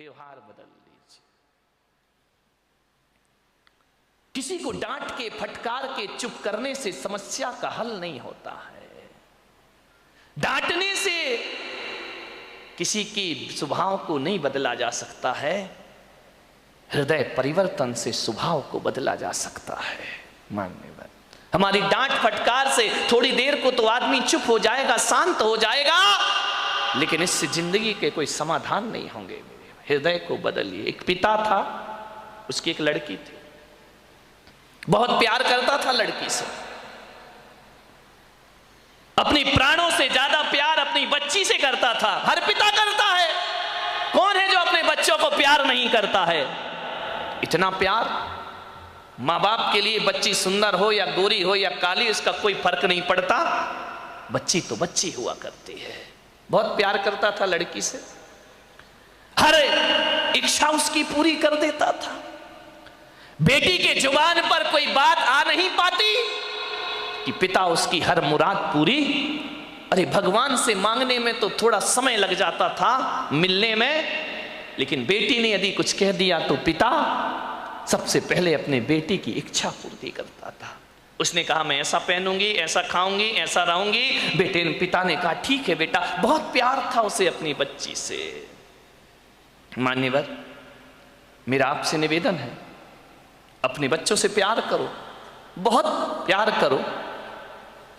व्यवहार बदल लीजिए। किसी को डांट के, फटकार के, चुप करने से समस्या का हल नहीं होता है। डांटने से किसी की स्वभाव को नहीं बदला जा सकता है। हृदय परिवर्तन से स्वभाव को बदला जा सकता है। मान्यवर, हमारी डांट फटकार से थोड़ी देर को तो आदमी चुप हो जाएगा, शांत हो जाएगा, लेकिन इससे जिंदगी के कोई समाधान नहीं होंगे। हृदय को बदलिए। एक पिता था, उसकी एक लड़की थी, बहुत प्यार करता था लड़की से, अपनी प्राणों से ज्यादा प्यार अपनी बच्ची से करता था। हर पिता करता है, कौन है जो अपने बच्चों को प्यार नहीं करता है? इतना प्यार, माँ बाप के लिए बच्ची सुंदर हो या गोरी हो या काली, इसका कोई फर्क नहीं पड़ता, बच्ची तो बच्ची हुआ करती है। बहुत प्यार करता था लड़की से, हर इच्छा उसकी पूरी कर देता था। बेटी के जुबान पर कोई बात आ नहीं पाती कि पिता उसकी हर मुराद पूरी। अरे भगवान से मांगने में तो थोड़ा समय लग जाता था, मिलने में, लेकिन बेटी ने यदि कुछ कह दिया तो पिता सबसे पहले अपने बेटी की इच्छा पूर्ति करता था। उसने कहा मैं ऐसा पहनूंगी, ऐसा खाऊंगी, ऐसा रहूंगी। पिता ने कहा ठीक है बेटा। बहुत प्यार था उसे अपनी बच्ची से। मान्यवर, मेरा आपसे निवेदन है, अपने बच्चों से प्यार करो, बहुत प्यार करो,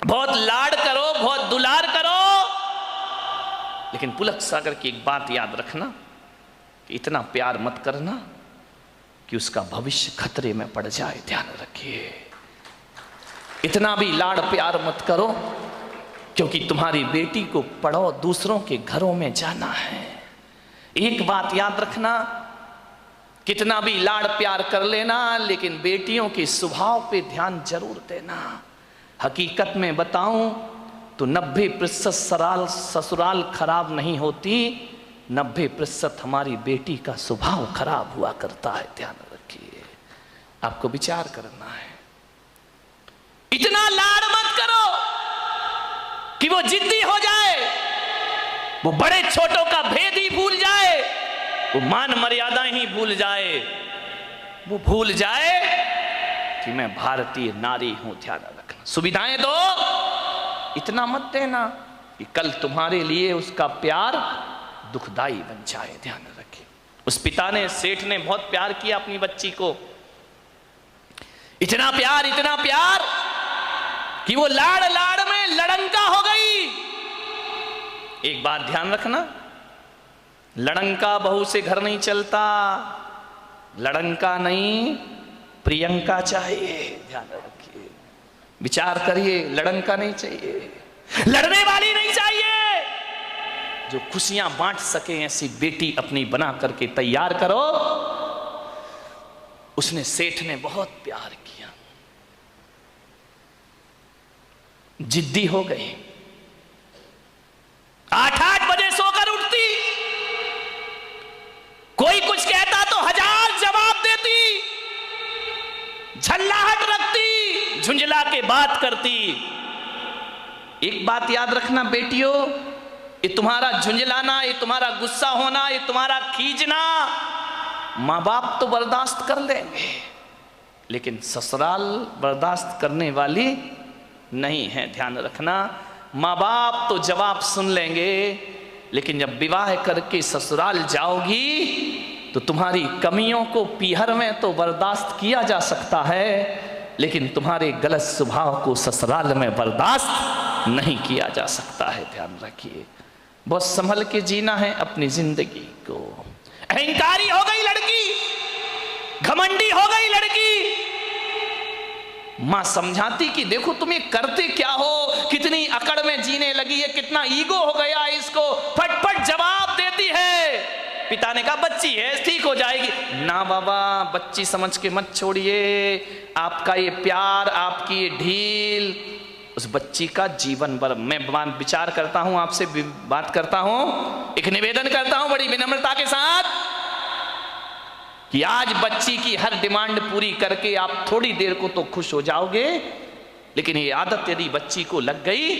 बहुत लाड करो, बहुत दुलार करो, लेकिन पुलक सागर की एक बात याद रखना कि इतना प्यार मत करना कि उसका भविष्य खतरे में पड़ जाए। ध्यान रखिए, इतना भी लाड़ प्यार मत करो, क्योंकि तुम्हारी बेटी को पढ़ो, दूसरों के घरों में जाना है। एक बात याद रखना, कितना भी लाड़ प्यार कर लेना, लेकिन बेटियों के स्वभाव पे ध्यान जरूर देना। हकीकत में बताऊं तो 90% ससुराल खराब नहीं होती, 90% हमारी बेटी का स्वभाव खराब हुआ करता है। ध्यान रखिए, आपको विचार करना है। इतना लाड़ मत करो कि वो जिद्दी हो जाए, वो बड़े छोटों का भेद ही भूल जाए, वो मान मर्यादा ही भूल जाए, वो भूल जाए कि मैं भारतीय नारी हूं। ध्यान रखना, सुविधाएं दो, इतना मत देना कि कल तुम्हारे लिए उसका प्यार दुखदाई बन जाए। ध्यान रखिए, उस पिता ने, सेठ ने बहुत प्यार किया अपनी बच्ची को, इतना प्यार कि वो लाड़ लाड़ में लड़ंका हो गई। एक बात ध्यान रखना, लड़ंका बहू से घर नहीं चलता, लड़ंका नहीं प्रियंका चाहिए। ध्यान रखिए, विचार करिए, लड़ंका नहीं चाहिए, लड़ने वाली नहीं चाहिए, जो खुशियां बांट सके ऐसी बेटी अपनी बना करके तैयार करो। उसने, सेठ ने बहुत प्यार किया, जिद्दी हो गई, 8-8 बजे सोकर उठती, कोई कुछ कहता तो 1000 जवाब देती, झल्लाहट रखती, झुंझला के बात करती। एक बात याद रखना बेटियों, ये तुम्हारा झुंझलाना, ये तुम्हारा गुस्सा होना, ये तुम्हारा खींचना माँ बाप तो बर्दाश्त कर लेंगे, लेकिन ससुराल बर्दाश्त करने वाली नहीं है। ध्यान रखना, माँ बाप तो जवाब सुन लेंगे, लेकिन जब विवाह करके ससुराल जाओगी तो तुम्हारी कमियों को पीहर में तो बर्दाश्त किया जा सकता है, लेकिन तुम्हारे गलत स्वभाव को ससुराल में बर्दाश्त नहीं किया जा सकता है। ध्यान रखिए, बहुत संभल के जीना है अपनी जिंदगी को। अहंकारी हो गई लड़की, घमंडी हो गई लड़की, मां समझाती कि देखो तुम ये करते क्या हो, कितनी अकड़ में जीने लगी है, कितना ईगो हो गया इसको, फटफट जवाब देती है। पिता ने कहा बच्ची है, ठीक हो जाएगी। ना बाबा, बच्ची समझ के मत छोड़िए, आपका ये प्यार, आपकी ये ढील उस बच्ची का जीवन भर। मैं विचार करता हूं, आपसे बात करता हूं, एक निवेदन करता हूं बड़ी विनम्रता के साथ कि आज बच्ची की हर डिमांड पूरी करके आप थोड़ी देर को तो खुश हो जाओगे, लेकिन ये आदत यदि बच्ची को लग गई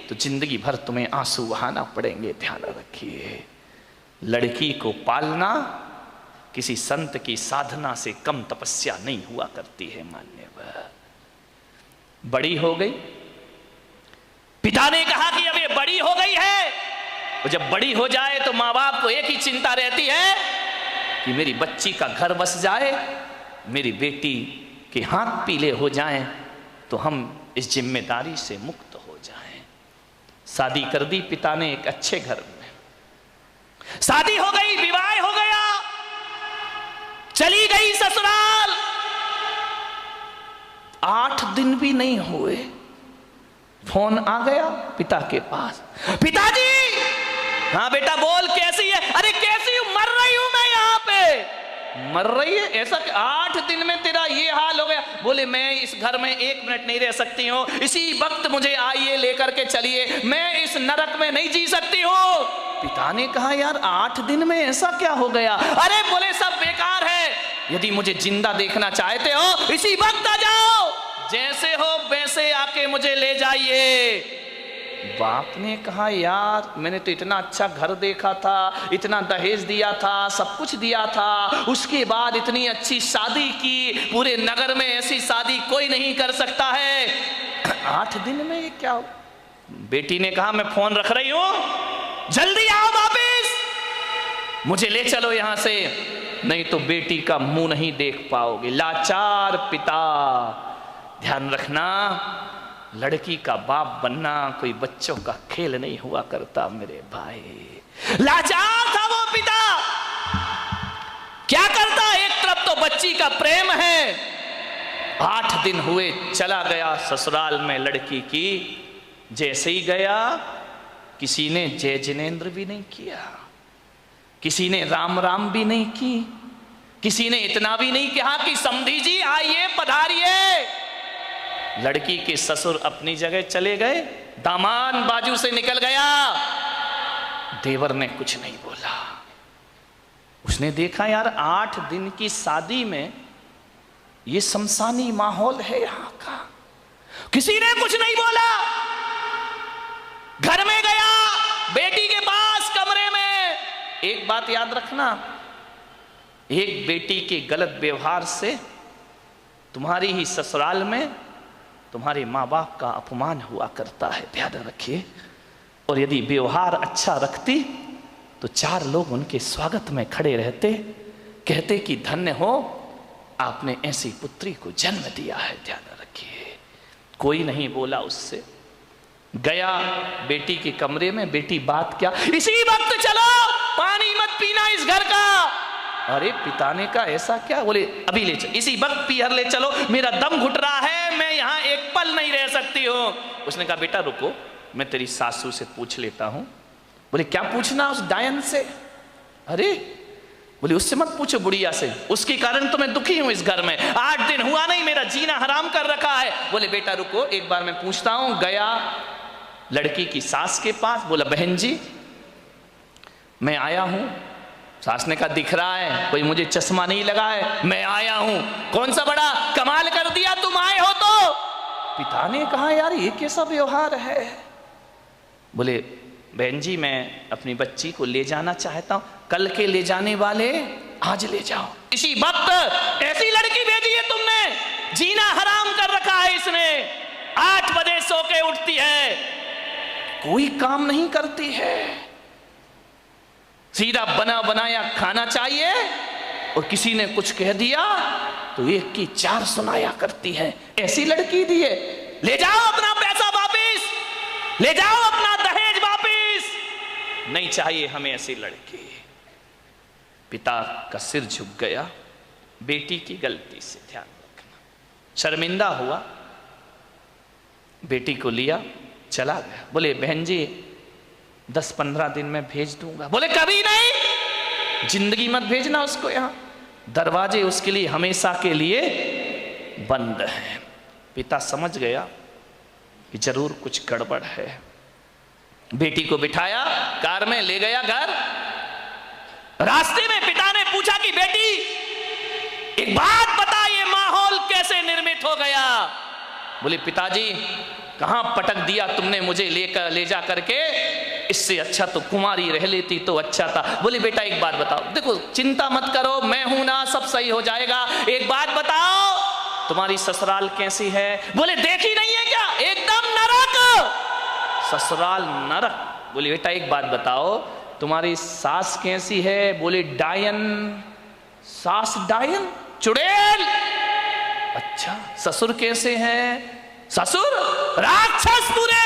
तो जिंदगी भर तुम्हें आंसू बहाना पड़ेंगे। ध्यान रखिए, लड़की को पालना किसी संत की साधना से कम तपस्या नहीं हुआ करती है मान्यवर। बड़ी हो गई, पिता ने कहा कि अब ये बड़ी हो गई है, और जब बड़ी हो जाए तो माँ बाप को एक ही चिंता रहती है कि मेरी बच्ची का घर बस जाए, मेरी बेटी के हाथ पीले हो जाएं, तो हम इस जिम्मेदारी से मुक्त हो जाएं। शादी कर दी पिता ने एक अच्छे घर में, शादी हो गई, विवाह हो गया, चली गई ससुराल। 8 दिन भी नहीं हुए, फोन आ गया पिता के पास, पिताजी। हाँ बेटा बोल, कैसी है? अरे कैसी हूं, मर रही हूं मैं यहाँ पे। मर रही है? ऐसा 8 दिन में तेरा ये हाल हो गया? बोले मैं इस घर में 1 मिनट नहीं रह सकती हूँ, इसी वक्त मुझे आइए लेकर के चलिए, मैं इस नरक में नहीं जी सकती हूँ। पिता ने कहा यार 8 दिन में ऐसा क्या हो गया? अरे बोले सब बेकार है, यदि मुझे जिंदा देखना चाहते हो इसी वक्त आ जाओ, जैसे हो वैसे आके मुझे ले जाइए। बाप ने कहा यार मैंने तो इतना अच्छा घर देखा था, इतना दहेज दिया था, सब कुछ दिया था, उसके बाद इतनी अच्छी शादी की, पूरे नगर में ऐसी शादी कोई नहीं कर सकता है, 8 दिन में ये क्या हो? बेटी ने कहा मैं फोन रख रही हूं, जल्दी आओ वापिस, मुझे ले चलो यहां से, नहीं तो बेटी का मुंह नहीं देख पाओगे। लाचार पिता। ध्यान रखना, लड़की का बाप बनना कोई बच्चों का खेल नहीं हुआ करता मेरे भाई। लाचार था वो पिता, क्या करता? एक तरफ तो बच्ची का प्रेम है, 8 दिन हुए चला गया ससुराल में लड़की की। जैसे ही गया किसी ने जय जिनेंद्र भी नहीं किया, किसी ने राम राम भी नहीं की, किसी ने इतना भी नहीं कहा कि समधी जी आइए पधारिए। लड़की के ससुर अपनी जगह चले गए, दामाद बाजू से निकल गया, देवर ने कुछ नहीं बोला। उसने देखा यार 8 दिन की शादी में ये शमशानी माहौल है यहां का, किसी ने कुछ नहीं बोला। घर में गया, बेटी के पास कमरे में। एक बात याद रखना, एक बेटी के गलत व्यवहार से तुम्हारी ही ससुराल में तुम्हारे माँ बाप का अपमान हुआ करता है, ध्यान रखिए। और यदि व्यवहार अच्छा रखती तो 4 लोग उनके स्वागत में खड़े रहते, कहते कि धन्य हो आपने ऐसी पुत्री को जन्म दिया है, ध्यान रखिए। कोई नहीं बोला उससे। गया बेटी के कमरे में, बेटी बात क्या? इसी वक्त चलो, पानी मत पीना इस घर का। अरे पिता ने कहा ऐसा क्या? बोले अभी ले चलो, इसी वक्त पीहर ले चलो, मेरा दम घुट रहा है, मैं यहाँ एक पल नहीं रह सकती हूँ। उसने कहा बेटा रुको, मैं तेरी सासू से पूछ लेता हूँ। बोले क्या पूछना उस डायन से? अरे बोले उससे मत पूछो, बुढ़िया से, उसके कारण तो मैं दुखी हूँ इस घर में, 8 दिन हुआ नहीं, मेरा जीना हराम कर रखा है। बोले बेटा रुको एक बार मैं पूछता हूँ। गया लड़की की सास के पास, बोला बहन जी मैं आया हूँ। सास ने कहा दिख रहा है, कोई मुझे चश्मा नहीं लगा है, मैं आया हूं। कौन सा बड़ा कमाल कर दिया तुम आए हो तो? पिता ने कहा यार ये कैसा व्यवहार है? बोले बहन जी मैं अपनी बच्ची को ले जाना चाहता हूं, कल के ले जाने वाले आज ले जाओ। इसी वक्त ऐसी लड़की भेजी है तुमने, जीना हराम कर रखा है इसने, 8 बजे सो के उठती है, कोई काम नहीं करती है, सीधा बना बनाया खाना चाहिए, और किसी ने कुछ कह दिया तो 1 की 4 सुनाया करती है। ऐसी लड़की दी है, ले जाओ अपना पैसा वापिस, ले जाओ अपना दहेज वापिस, नहीं चाहिए हमें ऐसी लड़की। पिता का सिर झुक गया बेटी की गलती से, ध्यान रखना। शर्मिंदा हुआ, बेटी को लिया चला गया। बोले बहन जी 10-15 दिन में भेज दूंगा। बोले कभी नहीं, जिंदगी मत भेजना उसको यहां, दरवाजे उसके लिए हमेशा के लिए बंद हैं। पिता समझ गया कि जरूर कुछ गड़बड़ है। बेटी को बिठाया, कार में ले गया घर। रास्ते में पिता ने पूछा कि बेटी एक बात बता, ये माहौल कैसे निर्मित हो गया? बोले पिताजी कहां पटक दिया तुमने मुझे ले जा करके, इससे अच्छा तो कुमारी रह लेती तो अच्छा था। बोले बेटा एक बात बताओ, देखो चिंता मत करो, मैं हूं ना, सब सही हो जाएगा। एक बात बताओ, तुम्हारी ससुराल कैसी है? बोले देखी नहीं है क्या, एकदम नरक, ससुराल नरक। बोले बेटा एक बात बताओ, तुम्हारी सास कैसी है? बोले डायन, सास डायन, चुड़ैल। अच्छा, ससुर कैसे हैं? ससुर राक्षस पूरे।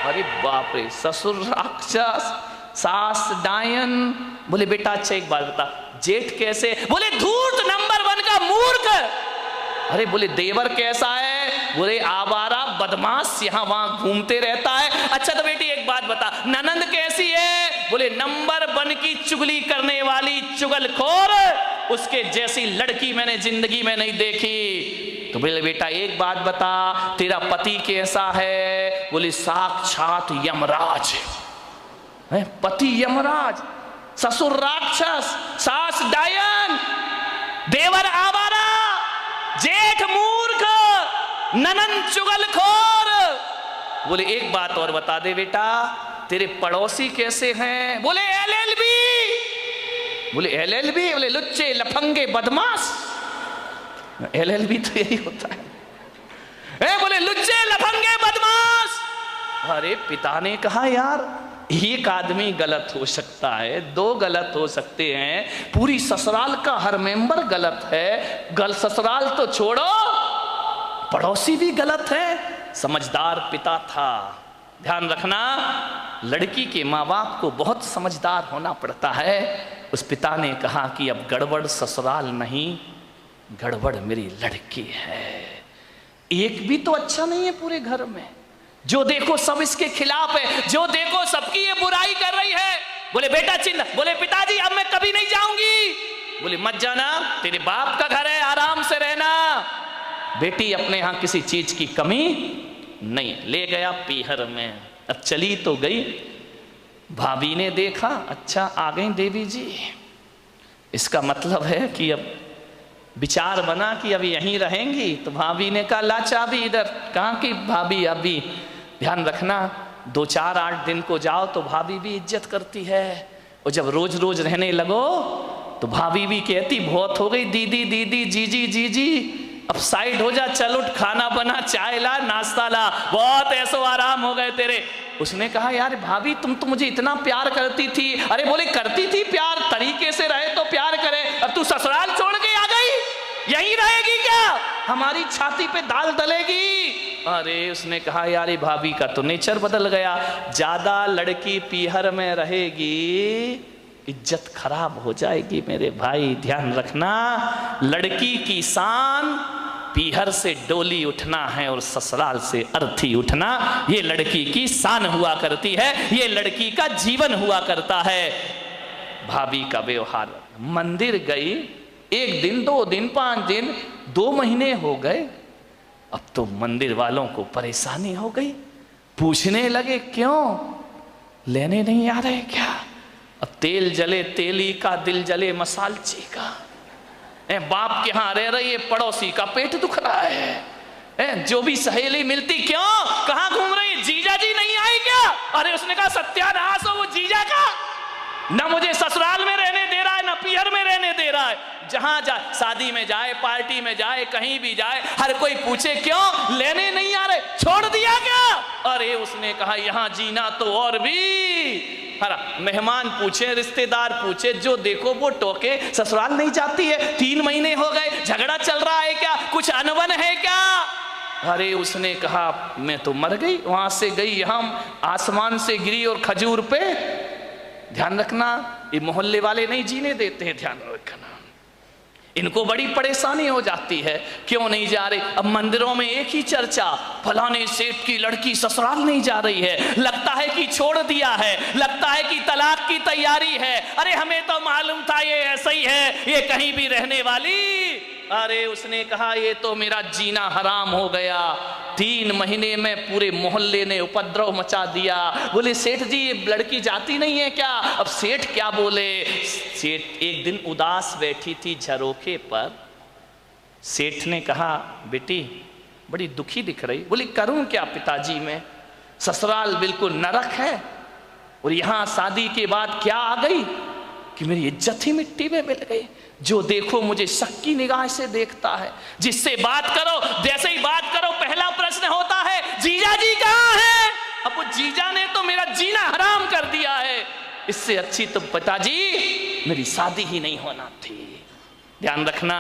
अरे बाप रे, ससुर राक्षस, सास डायन। बोले बेटा अच्छा एक बात बता, जेठ कैसे? बोले धूर्त, नंबर 1 का मूर्ख। अरे बोले देवर कैसा है? बोले आवारा बदमाश, यहां वहां घूमते रहता है। अच्छा तो बेटी एक बात बता, ननंद कैसी है? बोले नंबर 1 की चुगली करने वाली चुगलखोर, उसके जैसी लड़की मैंने जिंदगी में नहीं देखी। तो बोले बेटा एक बात बता, तेरा पति कैसा है? बोले साक्षात यमराज है, पति यमराज, ससुर राक्षस, सास डायन, देवर आवारा, जेठ मूर्ख, ननंद चुगलखोर। बोले एक बात और बता दे बेटा, तेरे पड़ोसी कैसे हैं? बोले LLB। बोले LLB? बोले लुच्चे लफंगे बदमाश। LLB तो यही होता है। बोले लुच्चे लफंगे बदमाश। अरे पिता ने कहा यार एक आदमी गलत हो सकता है, 2 गलत हो सकते हैं, पूरी ससुराल का हर मेंबर गलत है। ससुराल तो छोड़ो, पड़ोसी भी गलत है। समझदार पिता था। ध्यान रखना, लड़की के माँ बाप को बहुत समझदार होना पड़ता है। उस पिता ने कहा कि अब गड़बड़ ससुराल नहीं, गड़बड़ मेरी लड़की है। एक भी तो अच्छा नहीं है पूरे घर में, जो देखो सब इसके खिलाफ है, जो देखो सबकी ये बुराई कर रही है। बोले बेटा चिंता। बोले पिताजी अब मैं कभी नहीं जाऊंगी। बोले मत जाना, तेरे बाप का घर है, आराम से रहना। बेटी अपने यहां किसी चीज की कमी नहीं। ले गया पीहर में। अब चली तो गई, भाभी ने देखा अच्छा आ गई देवी जी, इसका मतलब है कि अब विचार बना कि अब यहीं रहेंगी। तो भाभी ने कहा ला चाबी इधर। कहाँ की भाभी? अभी ध्यान रखना, 2-4-8 दिन को जाओ तो भाभी भी इज्जत करती है, और जब रोज रोज रहने लगो तो भाभी भी कहती बहुत हो गई दीदी दीदी, जीजी जीजी, अब साइड हो जा, चल उठ, खाना बना, चाय ला, नाश्ता ला, बहुत ऐसो आराम हो गए तेरे। उसने कहा यार भाभी तुम तो मुझे इतना प्यार करती थी। अरे बोले करती थी प्यार, तरीके से रहे तो प्यार करे, अब तू ससुराल छोड़ के आ गई, यहीं रहेगी क्या? हमारी छाती पे दाल दलेगी। अरे उसने कहा यार भाभी का तो नेचर बदल गया, ज्यादा लड़की पीहर में रहेगी इज्जत खराब हो जाएगी मेरे भाई। ध्यान रखना, लड़की की शान पीहर से डोली उठना है और ससुराल से अर्थी उठना, ये लड़की की शान हुआ करती है, ये लड़की का जीवन हुआ करता है। भाभी का व्यवहार, मंदिर गई 1 दिन 2 दिन 5 दिन 2 महीने हो गए, अब तो मंदिर वालों को परेशानी हो गई, पूछने लगे क्यों लेने नहीं आ रहे क्या? अब तेल जले तेली का, दिल जले मसालची का। बाप के यहाँ रह रही है, पड़ोसी का पेट दुख रहा है। जो भी सहेली मिलती क्यों, कहाँ घूम रही, जीजा जी नहीं आई क्या? अरे उसने कहा सत्यानाश हो वो जीजा का, ना मुझे ससुराल में रहने दे रहा है ना पीहर में रहने दे रहा है। जहां जाए, शादी में जाए, पार्टी में जाए, कहीं भी जाए, हर कोई पूछे क्यों लेने नहीं आ रहे, छोड़ दिया क्या? अरे उसने कहा यहां जीना तो और भी, हरा मेहमान पूछे, रिश्तेदार पूछे, जो देखो वो टोके, ससुराल नहीं जाती है, 3 महीने हो गए, झगड़ा चल रहा है क्या, कुछ अनबन है क्या? अरे उसने कहा मैं तो मर गई, वहां से गई यहां, आसमान से गिरी और खजूर पे। ध्यान रखना, ये मोहल्ले वाले नहीं जीने देते हैं, ध्यान रखना, इनको बड़ी परेशानी हो जाती है, क्यों नहीं जा रहे? अब मंदिरों में एक ही चर्चा, फलाने सेठ की लड़की ससुराल नहीं जा रही है, लगता है कि छोड़ दिया है, लगता है कि तलाक की तैयारी है। अरे हमें तो मालूम था ये ऐसा ही है, ये कहीं भी रहने वाली। अरे उसने कहा ये तो मेरा जीना हराम हो गया, 3 महीने में पूरे मोहल्ले ने उपद्रव मचा दिया। बोले सेठ जी ये लड़की जाती नहीं है क्या? अब सेठ क्या बोले? सेठ एक दिन उदास बैठी थी झरोखे पर, सेठ ने कहा बेटी बड़ी दुखी दिख रही। बोली करूं क्या पिताजी, मैं ससुराल बिल्कुल नरक है, और यहां शादी के बाद क्या आ गई कि मेरी इज्जत ही मिट्टी में मिल गई। जो देखो मुझे शक की निगाह से देखता है, जिससे बात करो जैसे ही बात करो पहला प्रश्न होता है जीजा जी कहां है। अब वो जीजा ने तो मेरा जीना हराम कर दिया है, इससे अच्छी तो पिताजी मेरी शादी ही नहीं होना थी। ध्यान रखना,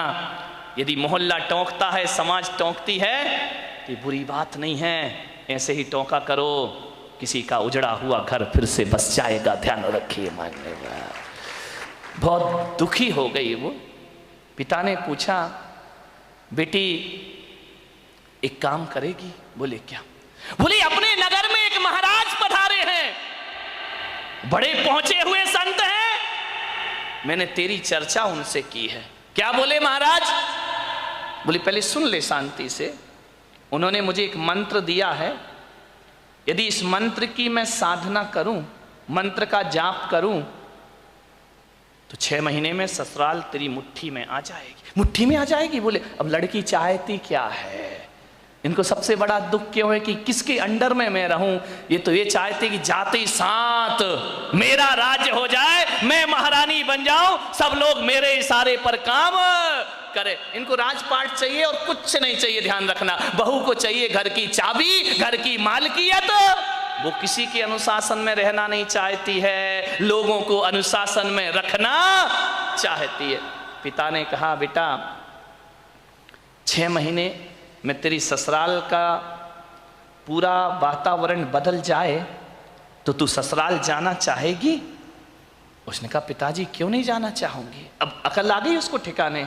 यदि मोहल्ला टोंकता है, समाज टोंकती है, ये बुरी बात नहीं है। ऐसे ही टोंका करो, किसी का उजड़ा हुआ घर फिर से बस जाएगा। ध्यान रखिए। मानने बहुत दुखी हो गई वो। पिता ने पूछा बेटी एक काम करेगी? बोले क्या? बोले अपने नगर में एक महाराज पधारे हैं, बड़े पहुंचे हुए संत हैं, मैंने तेरी चर्चा उनसे की है। क्या बोले महाराज? बोले पहले सुन ले शांति से। उन्होंने मुझे एक मंत्र दिया है, यदि इस मंत्र की मैं साधना करूं, मंत्र का जाप करूं, तो 6 महीने में ससुराल तेरी मुट्ठी में आ जाएगी। मुट्ठी में आ जाएगी? बोले अब लड़की चाहती क्या है? इनको सबसे बड़ा दुख क्यों है कि किसके अंडर में मैं रहूं? ये तो ये चाहते कि जाते ही साथ मेरा राज्य हो जाए, मैं महारानी बन जाऊं, सब लोग मेरे इशारे पर काम करे। इनको राजपाट चाहिए और कुछ नहीं चाहिए। ध्यान रखना, बहू को चाहिए घर की चाबी, घर की मालकियत। वो किसी के अनुशासन में रहना नहीं चाहती है, लोगों को अनुशासन में रखना चाहती है। पिता ने कहा बेटा 6 महीने में तेरी ससुराल का पूरा वातावरण बदल जाए तो तू ससुराल जाना चाहेगी? उसने कहा पिताजी क्यों नहीं जाना चाहूंगी। अब अकल आ गई उसको ठिकाने।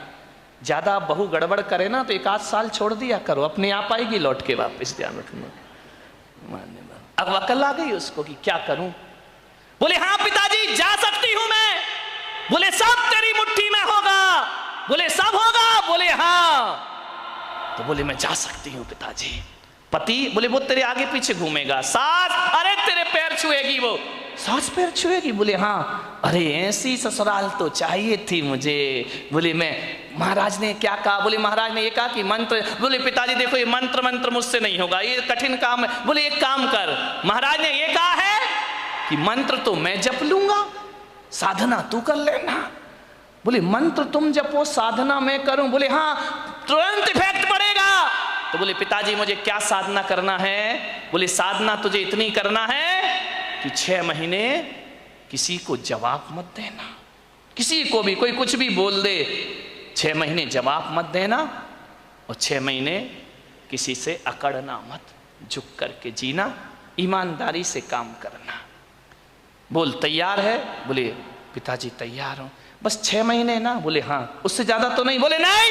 ज्यादा बहू गड़बड़ करे ना तो 1 आध साल छोड़ दिया करो, अपने आप आएगी लौट के वापस। ध्यान रखना। अब अकल आ गई उसको कि क्या करूं। बोले हाँ पिताजी जा सकती हूं मैं। बोले सब तेरी मुट्ठी में होगा। बोले सब होगा? बोले हाँ। तो बोले मैं जा सकती हूं पिताजी। पति? बोले वो तेरे आगे पीछे घूमेगा। सास? अरे तेरे पैर छुएगी वो। सास पैर छुएगी? बोले हाँ। अरे ऐसी ससुराल तो चाहिए थी मुझे। बोले मैं, महाराज ने क्या कहा? बोले महाराज ने ये कहा कि मंत्र। बोले पिताजी देखो ये मंत्र मुझसे नहीं होगा, ये कठिन काम है। बोले एक काम कर, महाराज ने ये कहा है कि मंत्र तो मैं जप लूंगा, साधना तू कर लेना। बोले मंत्र तुम जपो, साधना मैं करूं? बोले हाँ तुरंत इफेक्ट पड़ेगा। तो बोले पिताजी मुझे क्या साधना करना है? बोले साधना तुझे इतनी करना है कि 6 महीने किसी को जवाब मत देना, किसी को भी कोई कुछ भी बोल दे, 6 महीने जवाब मत देना, और 6 महीने किसी से अकड़ना मत, झुक करके जीना, ईमानदारी से काम करना। बोल तैयार है? बोले पिताजी तैयार हूं, बस 6 महीने ना। बोले हाँ। उससे ज्यादा तो नहीं? बोले नहीं।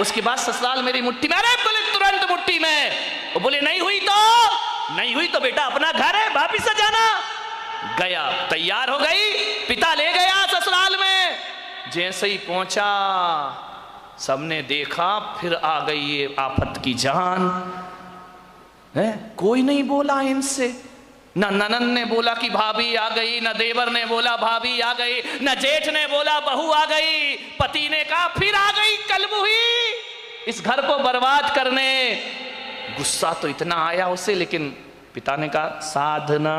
उसके बाद ससुराल मेरी मुट्ठी में। अरे बोले तुरंत मुट्ठी में। वो बोले नहीं हुई तो बेटा अपना घर है, वापिस जाना। गया, तैयार हो गई, पिता ले गया ससुराल में। जैसे ही पहुंचा सबने देखा, फिर आ गई ये आफत की जान है। कोई नहीं बोला इनसे, न ननन ने बोला कि भाभी आ गई, न देवर ने बोला भाभी आ गई, न जेठ ने बोला बहू आ गई। पति ने कहा फिर आ गई कलमुही इस घर को बर्बाद करने। गुस्सा तो इतना आया उसे, लेकिन पिता ने कहा साधना,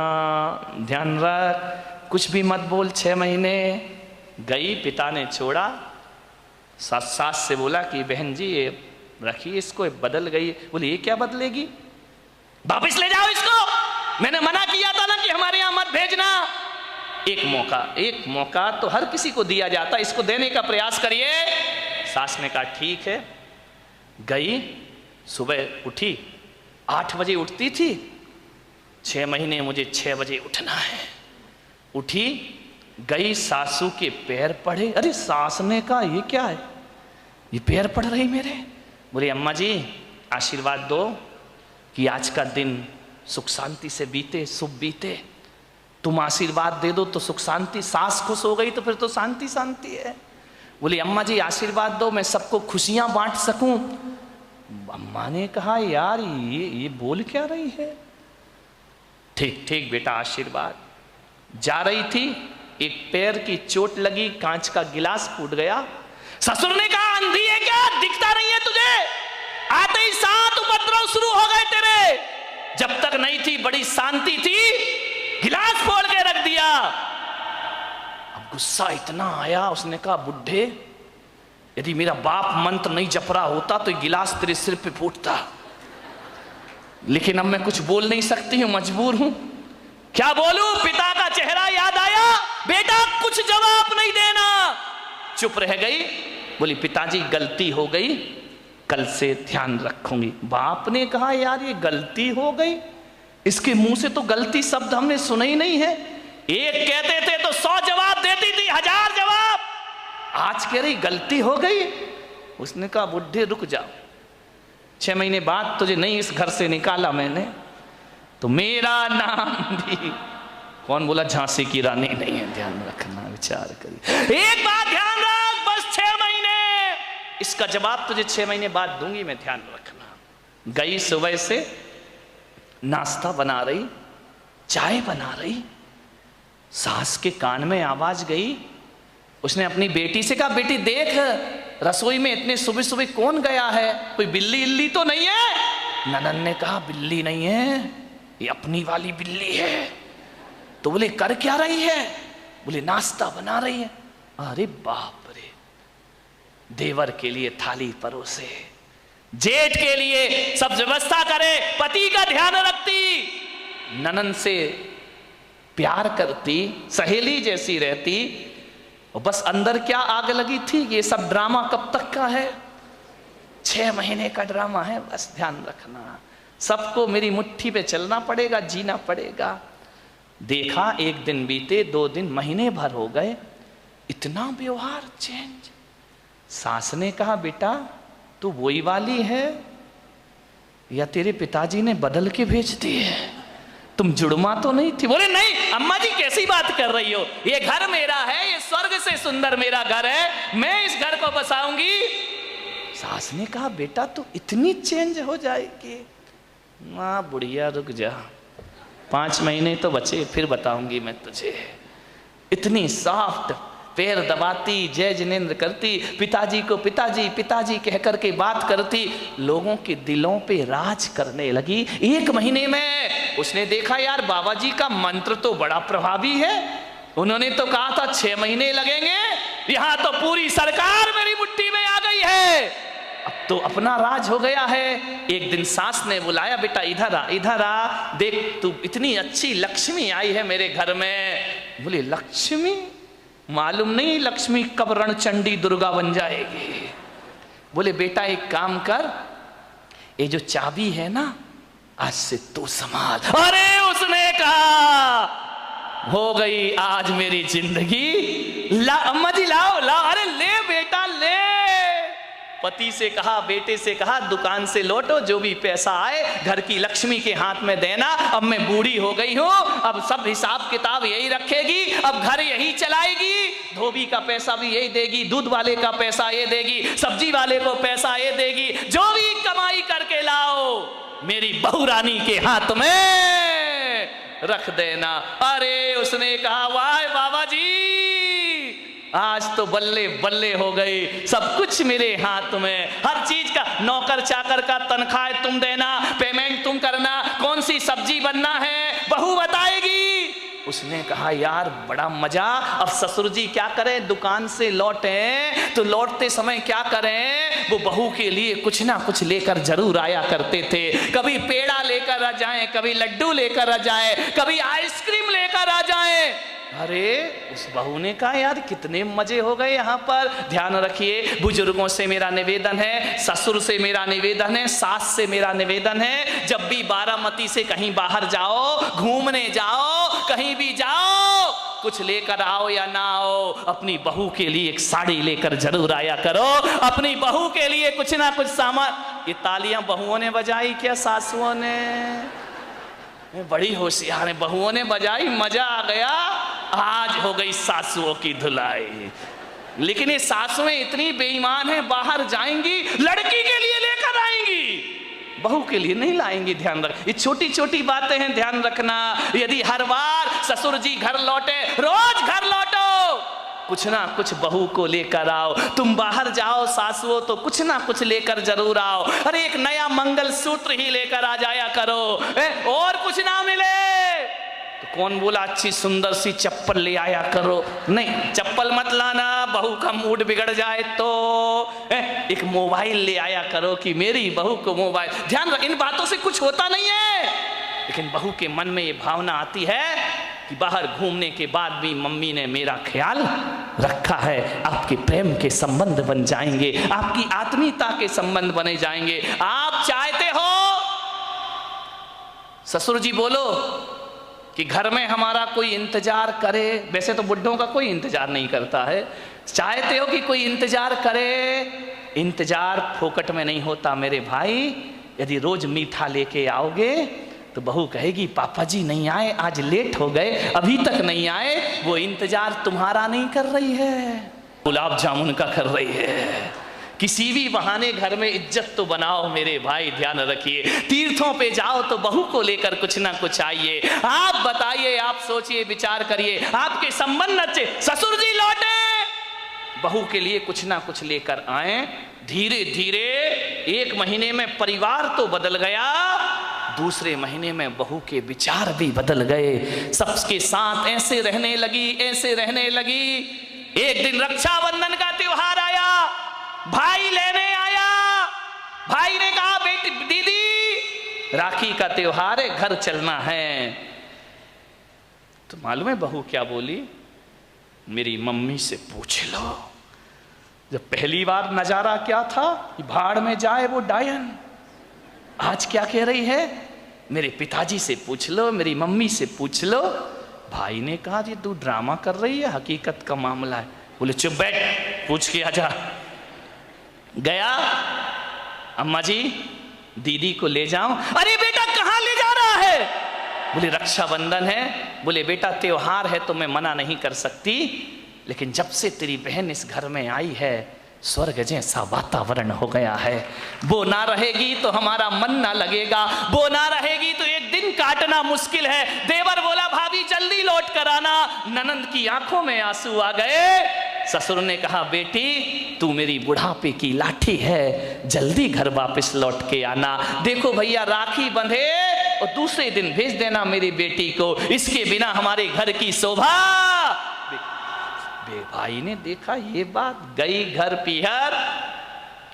ध्यान रख, कुछ भी मत बोल। 6 महीने गई, पिता ने छोड़ा। सास से बोला कि बहन जी ये रखिए इसको, बदल गई। बोले ये क्या बदलेगी, वापिस ले जाओ इसको, मैंने मना किया था ना कि हमारे यहां मत भेजना। एक मौका तो हर किसी को दिया जाता, इसको देने का प्रयास करिए। सास ने कहा ठीक है। गई, सुबह उठी, 8 बजे उठती थी, 6 महीने मुझे 6 बजे उठना है। उठी, गई, सासू के पैर पड़े। अरे सास ने कहा ये क्या है, ये पैर पड़ रही मेरे। बोले अम्मा जी आशीर्वाद दो कि आज का दिन सुख शांति से बीते, शुभ बीते। तुम आशीर्वाद दे दो तो सुख शांति। सास खुश हो गई तो फिर तो शांति शांति है। बोली अम्मा जी आशीर्वाद दो मैं सबको खुशियां बांट सकूं। अम्मा ने कहा यार ये बोल क्या रही है। ठीक ठीक बेटा आशीर्वाद। जा रही थी, एक पैर की चोट लगी, कांच का गिलास फूट गया। ससुर ने कहा अंधी है क्या, दिखता नहीं है तुझे? आते ही 7 उपद्रव शुरू हो गए तेरे। जब तक नहीं थी बड़ी शांति थी, गिलास फोड़ के रख दिया। दिया। अब गुस्सा इतना आया, उसने कहा बुढ़े, यदि मेरा बाप मंत्र नहीं जप रहा होता तो गिलास तेरे सिर पे फूटता, लेकिन अब मैं कुछ बोल नहीं सकती हूं, मजबूर हूं। क्या बोलूं? पिता का चेहरा याद आया। बेटा कुछ जवाब नहीं देना। चुप रह गई। बोली पिताजी गलती हो गई, कल से ध्यान रखूंगी। बाप ने कहा यार ये गलती हो गई, इसके मुंह से तो गलती शब्द हमने सुना ही नहीं है। एक कहते थे तो 100 जवाब देती थी, 1000 जवाब। आज कह रही गलती हो गई। उसने कहा बुढ़े रुक जाओ, 6 महीने बाद तुझे नहीं इस घर से निकाला मैंने तो मेरा नाम भी, कौन बोला झांसी की रानी नहीं है, ध्यान रखना, विचार करिए। एक बात ध्यान रख, बस 6 महीने, इसका जवाब तुझे 6 महीने बाद दूंगी मैं, ध्यान रखना। गई सुबह से नाश्ता बना रही, चाय बना रही, सास के कान में आवाज गई। उसने अपनी बेटी से कहा बेटी देख रसोई में इतने सुबह सुबह कौन गया है, कोई बिल्ली इल्ली तो नहीं है? ननन ने कहा बिल्ली नहीं है, ये अपनी वाली बिल्ली है। तो बोले कर क्या रही है? बोले नाश्ता बना रही है। अरे बाप रे, देवर के लिए थाली परोसे, जेठ के लिए सब व्यवस्था करे, पति का ध्यान रखती, ननन से प्यार करती, सहेली जैसी रहती, और बस अंदर क्या आग लगी थी, ये सब ड्रामा कब तक का है? 6 महीने का ड्रामा है, बस ध्यान रखना। सबको मेरी मुट्ठी पे चलना पड़ेगा, जीना पड़ेगा। देखा 1 दिन बीते, 2 दिन, महीने भर हो गए, इतना व्यवहार चेंज। सास ने कहा बेटा तू वही वाली है या तेरे पिताजी ने बदल के भेज दी है, तुम जुड़मा तो नहीं थी? बोले नहीं अम्मा जी कैसी बात कर रही हो, ये घर मेरा है, ये स्वर्ग से सुंदर मेरा घर है, मैं इस घर को बसाऊंगी। सास ने कहा बेटा तू इतनी चेंज हो जाएगी? माँ बुढ़िया रुक जा, 5 महीने तो बचे, फिर बताऊंगी मैं तुझे। इतनी सॉफ्ट, पैर दबाती, जय जिनेंद्र करती, पिताजी को पिताजी पिताजी कह करके बात करती, लोगों के दिलों पे राज करने लगी। 1 महीने में उसने देखा यार बाबा जी का मंत्र तो बड़ा प्रभावी है। उन्होंने तो कहा था 6 महीने लगेंगे, यहां तो पूरी सरकार मेरी मुट्ठी में आ गई है। अब तो अपना राज हो गया है। एक दिन सास ने बुलाया बेटा इधर आ, इधर आ, देख तू इतनी अच्छी लक्ष्मी आई है मेरे घर में। बोले लक्ष्मी? मालूम नहीं लक्ष्मी कब रणचंडी दुर्गा बन जाएगी। बोले बेटा एक काम कर, ये जो चाबी है ना आज से तू संभाल। अरे उसने कहा हो गई आज मेरी जिंदगी। ला अम्मा जी लाओ लाओ, अरे ले बेटा ले। पति से कहा, बेटे से कहा दुकान से लौटो, जो भी पैसा आए घर की लक्ष्मी के हाथ में देना। अब मैं बूढ़ी हो गई हूं, अब सब हिसाब किताब यही रखेगी, अब घर यही चलाएगी, धोबी का पैसा भी यही देगी, दूध वाले का पैसा ये देगी, सब्जी वाले को पैसा ये देगी, जो भी कमाई करके लाओ मेरी बहू रानी के हाथ में रख देना। अरे उसने कहा वाह बाबा जी आज तो बल्ले बल्ले हो गई, सब कुछ मेरे हाथ में, हर चीज का, नौकर चाकर का तनख्वाह तुम देना, पेमेंट तुम करना, कौन सी सब्जी बनना है बहू बताएगी। उसने कहा यार बड़ा मजा। अब ससुर जी क्या करें, दुकान से लौटे तो लौटते समय क्या करें, वो बहू के लिए कुछ ना कुछ लेकर जरूर आया करते थे। कभी पेड़ा लेकर आ जाए, कभी लड्डू लेकर आ जाए, कभी आइसक्रीम लेकर आ जाए। अरे उस बहू ने कहा यार कितने मजे हो गए यहाँ पर। ध्यान रखिए, बुजुर्गों से मेरा निवेदन है, ससुर से मेरा निवेदन है, सास से मेरा निवेदन है, जब भी बारामती से कहीं बाहर जाओ, घूमने जाओ, कहीं भी जाओ, कुछ लेकर आओ या ना आओ, अपनी बहू के लिए एक साड़ी लेकर जरूर आया करो, अपनी बहू के लिए कुछ ना कुछ सामान। ये तालियां बहुओं ने बजाई क्या सासुओं ने? बड़ी होशियार है, बहुओं ने बजाई, मजा आ गया। आज हो गई सासुओं की धुलाई। लेकिन ये सासुएं इतनी बेईमान हैं, बाहर जाएंगी लड़की के लिए लेकर आएंगी, बहू के लिए नहीं लाएंगी। ध्यान रख, ये छोटी छोटी बातें हैं, ध्यान रखना। यदि हर बार ससुर जी घर लौटे, रोज घर लौटो, कुछ ना कुछ बहू को लेकर आओ। तुम बाहर जाओ सासुओं तो कुछ ना कुछ लेकर जरूर आओ। अरे एक नया मंगल सूत्र ही लेकर आ जाया करो, और कुछ ना मिले तो कौन बोला अच्छी सुंदर सी चप्पल ले आया करो? नहीं, चप्पल मत लाना, बहू का मूड बिगड़ जाए तो। एक मोबाइल ले आया करो कि मेरी बहू को मोबाइल। ध्यान रख, इन बातों से कुछ होता नहीं है, लेकिन बहू के मन में ये भावना आती है कि बाहर घूमने के बाद भी मम्मी ने मेरा ख्याल रखा है। आपके प्रेम के संबंध बन जाएंगे, आपकी आत्मीयता के संबंध बने जाएंगे। आप चाहते हो ससुर जी बोलो कि घर में हमारा कोई इंतजार करे। वैसे तो बुढ़ों का कोई इंतजार नहीं करता है, चाहते हो कि कोई इंतजार करे। इंतजार फोकट में नहीं होता मेरे भाई। यदि रोज मीठा लेके आओगे तो बहू कहेगी पापा जी नहीं आए, आज लेट हो गए, अभी तक नहीं आए। वो इंतजार तुम्हारा नहीं कर रही है, गुलाब जामुन का कर रही है। किसी भी बहाने घर में इज्जत तो बनाओ मेरे भाई, ध्यान रखिए। तीर्थों पे जाओ तो बहू को लेकर कुछ ना कुछ आइए। आप बताइए, आप सोचिए, विचार करिए, आपके संबंध अच्छे, ससुर जी लौटे, बहू के लिए कुछ ना कुछ लेकर आए। धीरे धीरे 1 महीने में परिवार तो बदल गया, दूसरे महीने में बहू के विचार भी बदल गए। सबके साथ ऐसे रहने लगी, ऐसे रहने लगी। एक दिन रक्षाबंधन का त्योहार आया, भाई लेने आया। भाई ने कहा बेटी दीदी राखी का त्योहार है, घर चलना है। तो मालूम है बहू क्या बोली? मेरी मम्मी से पूछ लो। जब पहली बार नजारा क्या था, भाड़ में जाए वो डायन। आज क्या कह रही है? मेरे पिताजी से पूछ लो, मेरी मम्मी से पूछ लो। भाई ने कहा जी तू ड्रामा कर रही है, हकीकत का मामला है। बोले चुप बैठ, पूछ के आजा। गया, अम्मा जी दीदी को ले जाऊं। अरे बेटा कहां ले जा रहा है? बोले रक्षाबंधन है। बोले बेटा त्योहार है तो मैं मना नहीं कर सकती, लेकिन जब से तेरी बहन इस घर में आई है स्वर्ग जैसा वातावरण हो गया है। वो ना रहेगी तो हमारा मन ना लगेगा, वो ना रहेगी तो एक दिन काटना मुश्किल है। देवर बोला भाभी जल्दी लौट कर आना। ननंद की आंखों में आंसू आ गए। ससुर ने कहा बेटी तू मेरी बुढ़ापे की लाठी है, जल्दी घर वापस लौट के आना। देखो भैया राखी बंधे और दूसरे दिन भेज देना मेरी बेटी को, इसके बिना हमारे घर की शोभा। भाई ने देखा ये बात, गई घर पीहर।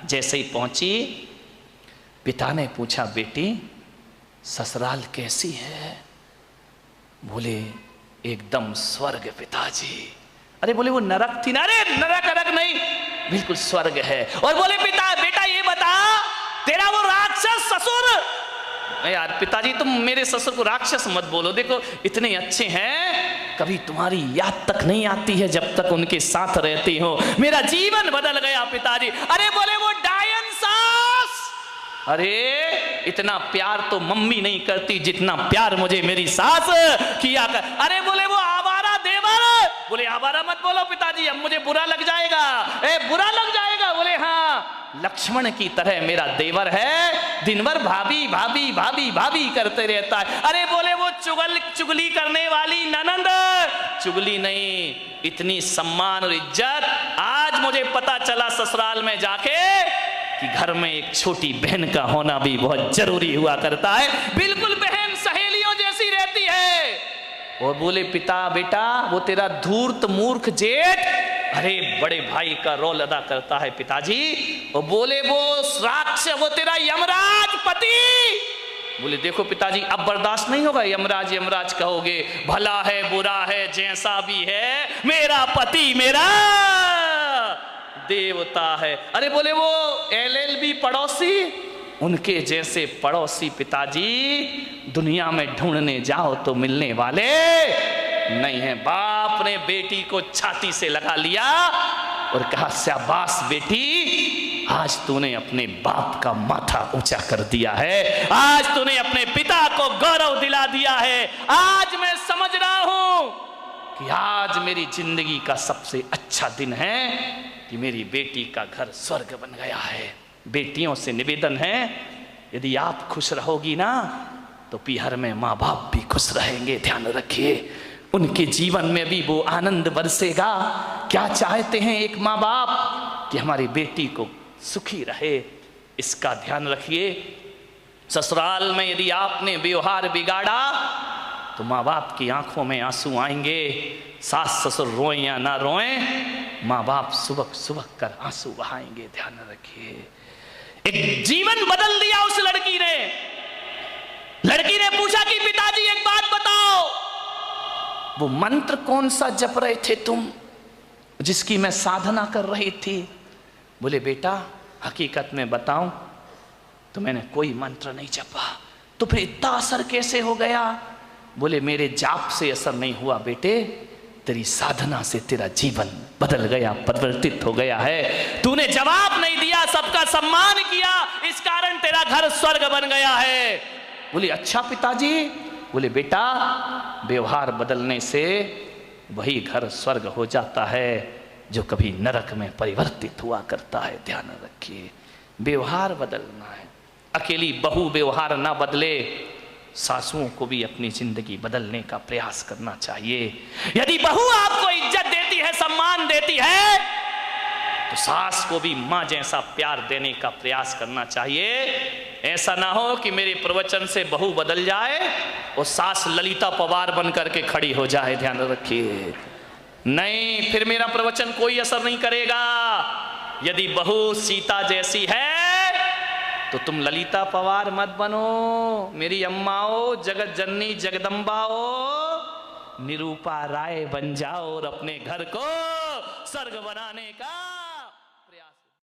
जैसे ही पहुंची पिता ने पूछा बेटी ससुराल कैसी है? बोले एकदम स्वर्ग पिताजी। अरे बोले वो नरक थी ना? अरे नरक नरक नहीं, बिल्कुल स्वर्ग है। और बोले पिता बेटा ये बता तेरा वो राक्षस ससुर। यार पिताजी तुम मेरे ससुर को राक्षस मत बोलो, देखो इतने अच्छे हैं, कभी तुम्हारी याद तक नहीं आती है जब तक उनके साथ रहती हो। मेरा जीवन बदल गया पिताजी। अरे बोले वो डायन सास। अरे इतना प्यार तो मम्मी नहीं करती जितना प्यार मुझे मेरी सास किया कर। अरे बोले वो आवारा देवर। बोले आवारा मत बोलो पिताजी, अब मुझे बुरा लग जाएगा। बुरा लग जाएगा? बोले हाँ लक्ष्मण की तरह मेरा देवर है, दिन भर भाभी भाभी भाभी भाभी करते रहता है। अरे बोले वो चुगली करने वाली ननंद। चुगली नहीं, इतनी सम्मान और इज्जत। आज मुझे पता चला ससुराल में जाके कि घर में एक छोटी बहन का होना भी बहुत जरूरी हुआ करता है। बिल्कुल बहन सहेलियों जैसी रहती है। और बोले पिता बेटा वो तेरा धूर्त मूर्ख जेठ अरे बड़े भाई का रोल अदा करता है पिताजी। और बोले वो राक्षस वो तेरा यमराज पति। बोले देखो पिताजी अब बर्दाश्त नहीं होगा, यमराज यमराज कहोगे, भला है बुरा है जैसा भी है, मेरा पति मेरा देवता है। अरे बोले वो LLB पड़ोसी, उनके जैसे पड़ोसी पिताजी दुनिया में ढूंढने जाओ तो मिलने वाले नहीं है। बाप ने बेटी को छाती से लगा लिया और कहा शाबाश बेटी, आज तूने अपने बाप का माथा ऊंचा कर दिया है, आज तूने अपने पिता को गौरव दिला दिया है। आज मैं समझ रहा हूं कि आज मेरी जिंदगी का सबसे अच्छा दिन है कि मेरी बेटी का घर स्वर्ग बन गया है। बेटियों से निवेदन है यदि आप खुश रहोगी ना तो पीहर में माँ बाप भी खुश रहेंगे। ध्यान रखिए उनके जीवन में भी वो आनंद बरसेगा। क्या चाहते हैं एक माँ बाप कि हमारी बेटी को सुखी रहे, इसका ध्यान रखिए। ससुराल में यदि आपने व्यवहार बिगाड़ा तो माँ बाप की आंखों में आंसू आएंगे, सास ससुर रोएं या ना रोएं, माँ बाप सुबह सुबह कर आंसू बहाएंगे। ध्यान रखिए। एक जीवन बदल दिया उस लड़की ने। लड़की ने पूछा कि पिताजी एक बात बताओ, वो मंत्र कौन सा जप रहे थे तुम, जिसकी मैं साधना कर रही थी? बोले बेटा हकीकत में बताऊं तो मैंने कोई मंत्र नहीं जपा। तो फिर इतना असर कैसे हो गया? बोले मेरे जाप से असर नहीं हुआ बेटे, तेरी साधना से तेरा जीवन बदल गया, परिवर्तित हो गया है। तूने जवाब नहीं दिया, सबका सम्मान किया, इस कारण तेरा घर स्वर्ग बन गया है। बोले अच्छा पिताजी। बोले बेटा व्यवहार बदलने से वही घर स्वर्ग हो जाता है जो कभी नरक में परिवर्तित हुआ करता है। ध्यान रखिए, व्यवहार बदलना है। अकेली बहू व्यवहार ना बदले, सासुओं को भी अपनी जिंदगी बदलने का प्रयास करना चाहिए। यदि बहू आपको इज्जत देती है, सम्मान देती है, तो सास को भी मां जैसा प्यार देने का प्रयास करना चाहिए। ऐसा ना हो कि मेरे प्रवचन से बहू बदल जाए और सास ललिता पवार बन करके खड़ी हो जाए। ध्यान रखिए, नहीं, फिर मेरा प्रवचन कोई असर नहीं करेगा। यदि बहू सीता जैसी है तो तुम ललिता पवार मत बनो, मेरी अम्माओ, जगत जननी जगदम्बाओ, निरूपा राय बन जाओ और अपने घर को स्वर्ग बनाने का